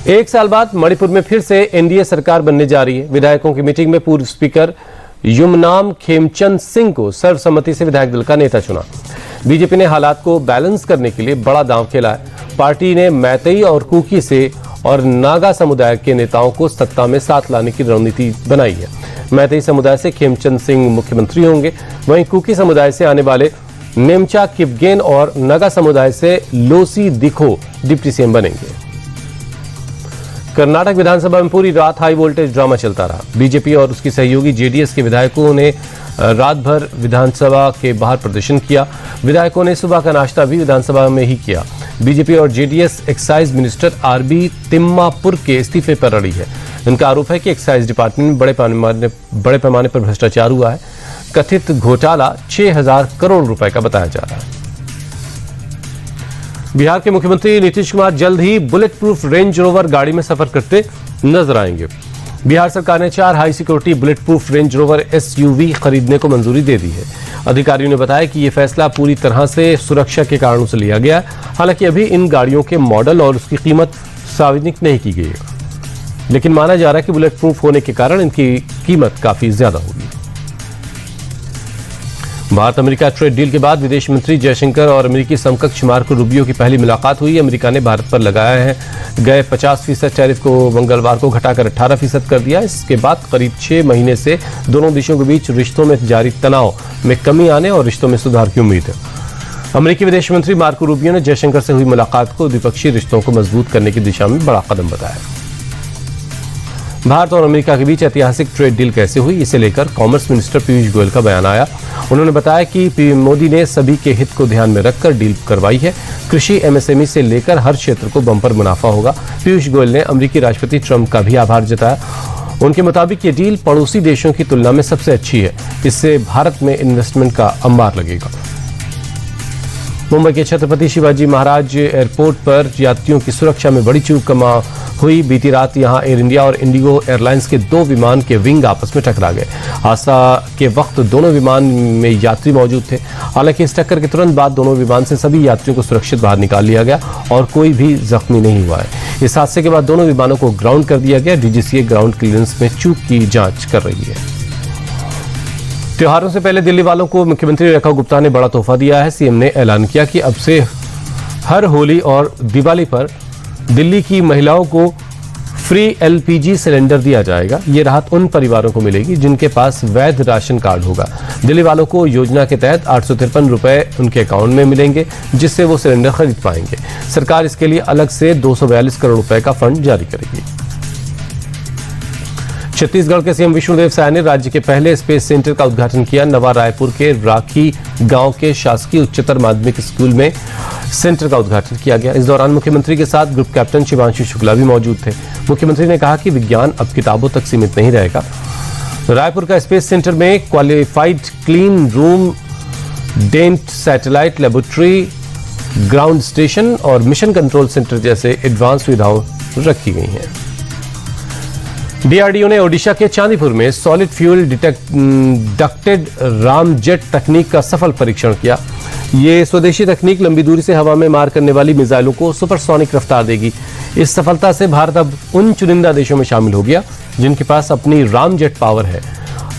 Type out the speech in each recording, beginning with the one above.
एक साल बाद मणिपुर में फिर से एनडीए सरकार बनने जा रही है। विधायकों की मीटिंग में पूर्व स्पीकर युमनाम खेमचंद सिंह को सर्वसम्मति से विधायक दल का नेता चुना। बीजेपी ने हालात को बैलेंस करने के लिए बड़ा दांव खेला है। पार्टी ने मैतेई और कुकी से और नागा समुदाय के नेताओं को सत्ता में साथ लाने की रणनीति बनाई है। मैतेई समुदाय से खेमचंद सिंह मुख्यमंत्री होंगे, वहीं कुकी समुदाय से आने वाले नेमचा किपगेन और नागा समुदाय से लोसी दिखो डिप्टी सीएम बनेंगे। कर्नाटक विधानसभा में पूरी रात हाई वोल्टेज ड्रामा चलता रहा। बीजेपी और उसकी सहयोगी जेडीएस के विधायकों ने रात भर विधानसभा के बाहर प्रदर्शन किया। विधायकों ने सुबह का नाश्ता भी विधानसभा में ही किया। बीजेपी और JDS excise minister RB Timmapur के इस्तीफे पर अड़ी है। उनका आरोप है कि एक्साइज डिपार्टमेंट में बड़े पैमाने पर भ्रष्टाचार हुआ है। कथित घोटाला 6,000 करोड़ रुपए का बताया जा रहा है। बिहार के मुख्यमंत्री नीतीश कुमार जल्द ही बुलेट प्रूफ रेंज रोवर गाड़ी में सफर करते नजर आएंगे। बिहार सरकार ने 4 high security bullet proof range rover SUV खरीदने को मंजूरी दे दी है। अधिकारियों ने बताया कि यह फैसला पूरी तरह से सुरक्षा के कारणों से लिया गया है। हालांकि अभी इन गाड़ियों के मॉडल और उसकी कीमत सार्वजनिक नहीं की गई है, लेकिन माना जा रहा है कि बुलेट प्रूफ होने के कारण इनकी कीमत काफी ज्यादा होगी। भारत अमेरिका ट्रेड डील के बाद विदेश मंत्री जयशंकर और अमेरिकी समकक्ष मार्को रूबियो की पहली मुलाकात हुई। अमेरिका ने भारत पर लगाए हैं गए 50% टैरिफ को मंगलवार को घटाकर 18% कर दिया। इसके बाद करीब 6 महीने से दोनों देशों के बीच रिश्तों में जारी तनाव में कमी आने और रिश्तों में सुधार की उम्मीद है। अमेरिकी विदेश मंत्री मार्को रूबियो ने जयशंकर से हुई मुलाकात को द्विपक्षीय रिश्तों को मजबूत करने की दिशा में बड़ा कदम बताया। भारत और अमेरिका के बीच ऐतिहासिक ट्रेड डील कैसे हुई, इसे लेकर कॉमर्स मिनिस्टर पीयूष गोयल का बयान आया। उन्होंने बताया कि पीएम मोदी ने सभी के हित को ध्यान में रखकर डील करवाई है। कृषि, एमएसएमई से लेकर हर क्षेत्र को बम्पर मुनाफा होगा। पीयूष गोयल ने अमेरिकी राष्ट्रपति ट्रंप का भी आभार जताया। उनके मुताबिक ये डील पड़ोसी देशों की तुलना में सबसे अच्छी है। इससे भारत में इन्वेस्टमेंट का अंबार लगेगा। मुंबई के छत्रपति शिवाजी महाराज एयरपोर्ट पर यात्रियों की सुरक्षा में बड़ी चूक हुई। बीती रात यहां एयर इंडिया और इंडिगो एयरलाइंस के 2 विमान के विंग आपस में टकरा गए। हादसा के वक्त दोनों विमान में यात्री मौजूद थे। हालांकि इस टक्कर के तुरंत बाद दोनों विमान से सभी यात्रियों को सुरक्षित बाहर निकाल लिया गया और कोई भी जख्मी नहीं हुआ है। इस हादसे के बाद दोनों विमानों को ग्राउंड कर दिया गया। डीजीसीए ग्राउंड क्लियरेंस में चूक की जांच कर रही है। त्योहारों से पहले दिल्ली वालों को मुख्यमंत्री रेखा गुप्ता ने बड़ा तोहफा दिया है। सीएम ने ऐलान किया कि अब से हर होली और दिवाली पर दिल्ली की महिलाओं को फ्री एलपीजी सिलेंडर दिया जाएगा। ये राहत उन परिवारों को मिलेगी जिनके पास वैध राशन कार्ड होगा। दिल्ली वालों को योजना के तहत 853 रुपए उनके अकाउंट में मिलेंगे, जिससे वो सिलेंडर खरीद पाएंगे। सरकार इसके लिए अलग से 242 करोड़ रुपए का फंड जारी करेगी। छत्तीसगढ़ के सीएम विष्णुदेव साय ने राज्य के पहले स्पेस सेंटर का उद्घाटन किया। नवा रायपुर के राखी गांव के शासकीय उच्चतर माध्यमिक स्कूल में सेंटर का उद्घाटन किया गया। इस दौरान मुख्यमंत्री के साथ ग्रुप कैप्टन शिवांशु शुक्ला भी मौजूद थे। मुख्यमंत्री ने कहा कि विज्ञान अब किताबों तक सीमित नहीं रहेगा। रायपुर का स्पेस सेंटर में क्वालिफाइड क्लीन रूम, डेंट सैटेलाइट लेबोरेटरी, ग्राउंड स्टेशन और मिशन कंट्रोल सेंटर जैसे एडवांस सुविधाएं रखी गई हैं। डीआरडीओ ने ओडिशा के चांदीपुर में सॉलिड फ्यूल डक्टेड रामजेट तकनीक का सफल परीक्षण किया। ये स्वदेशी तकनीक लंबी दूरी से हवा में मार करने वाली मिसाइलों को सुपरसोनिक रफ्तार देगी। इस सफलता से भारत अब उन चुनिंदा देशों में शामिल हो गया जिनके पास अपनी रामजेट पावर है।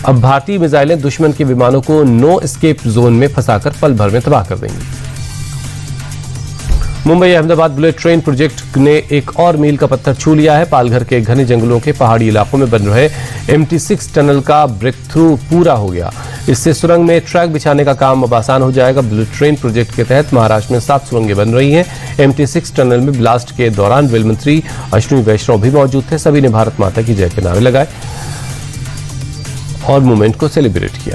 अब भारतीय मिसाइलें दुश्मन के विमानों को नो एस्केप जोन में फंसाकर पल भर में तबाह कर देंगी। Mumbai Ahmedabad bullet train project ने एक और मील का पत्थर छू लिया है। पालघर के घने जंगलों के पहाड़ी इलाकों में बन रहे MT6 टनल का ब्रेक थ्रू पूरा हो गया। इससे सुरंग में ट्रैक बिछाने का काम अब आसान हो जाएगा। बुलेट ट्रेन प्रोजेक्ट के तहत महाराष्ट्र में 7 सुरंगें बन रही हैं। MT6 टनल में ब्लास्ट के दौरान रेल मंत्री अश्विनी वैष्णव भी मौजूद थे। सभी ने भारत माता की जय के नारे लगाए और मूवमेंट को सेलिब्रेट किया।